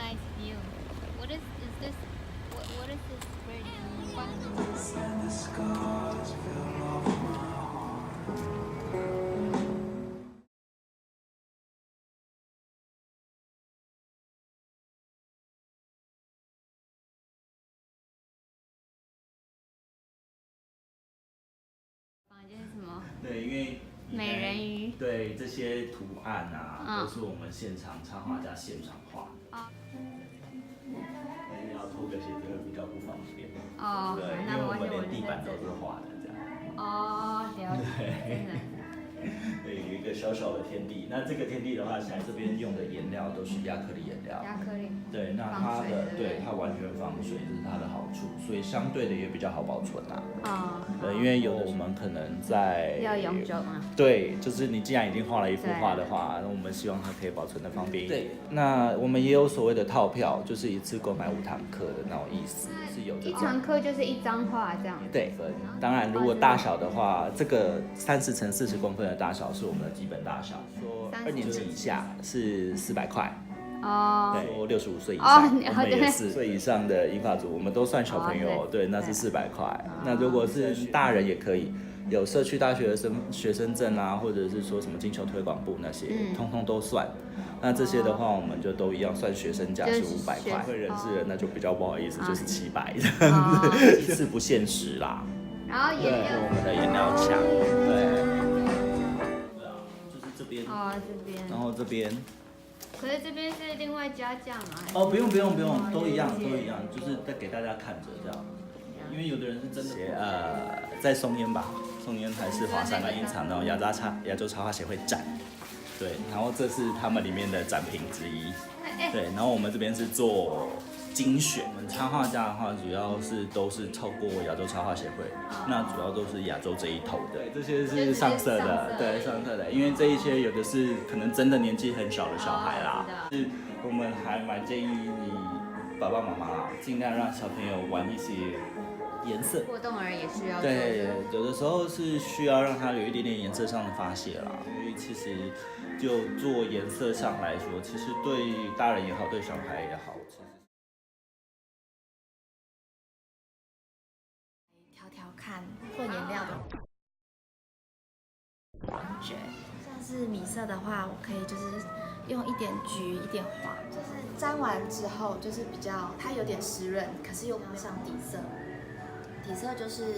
nice view. What is this? What is this bridge?房间是什么？对，因为美人鱼。对这些图案啊，都是我们现场插画家现场画。因为要脱个鞋子会比较不方便。哦，对，因为我们连地板都是画的这样。哦，了解。对，有一个小小的天地。那这个天地的话，现在这边用的颜料都是亚克力颜料。亚克力。对，那它的对它完全防水，这是它的好处，所以相对的也比较好保存啊。对，因为有的我们可能在要永久吗？对，就是你既然已经画了一幅画的话，那我们希望它可以保存的方便一点。对，那我们也有所谓的套票，就是一次购买5堂课的那种意思，是有的。一堂课就是1张画这样。对，当然如果大小的话，这个30乘40公分的大小是我们的基本大小。说2年级以下是400块。哦，对，说65岁以上，我们也是岁以上的银发族，我们都算小朋友，对，那是400块。那如果是大人也可以，有社区大学的学生证啊，或者是说什么金球推广部那些，通通都算。那这些的话，我们就都一样算学生价是500块，会人是人那就比较不好意思，就是700这样子，其次不现实啦。然后颜料，我们的颜料墙，对啊，就是这边，这边，然后这边。可是这边是另外加价吗？哦，不用，都一样，就是在给大家看着这样。因为有的人是真的在松烟吧，松烟还是华山蓝印厂那种亚洲插画协会展，对，然后这是他们里面的展品之一，对，然后我们这边是做精选，我们插画家的话主要都是透过亚洲插画协会，那主要都是亚洲这一头的，这些是上色的，对，上色的，因为这一些有的是可能真的年纪很小的小孩啦，是我们还蛮建议你爸爸妈妈尽量让小朋友玩一些颜色，过动儿也需要。对，有的时候是需要让他有一点点颜色上的发泄啦，因为其实就做颜色上来说，其实对大人也好，对小孩也好，其实。调看混颜料的感觉，像是米色的话，我可以就是用一点橘，一点黄，就是沾完之后就是比较它有点湿润，可是又不像底色。底色就是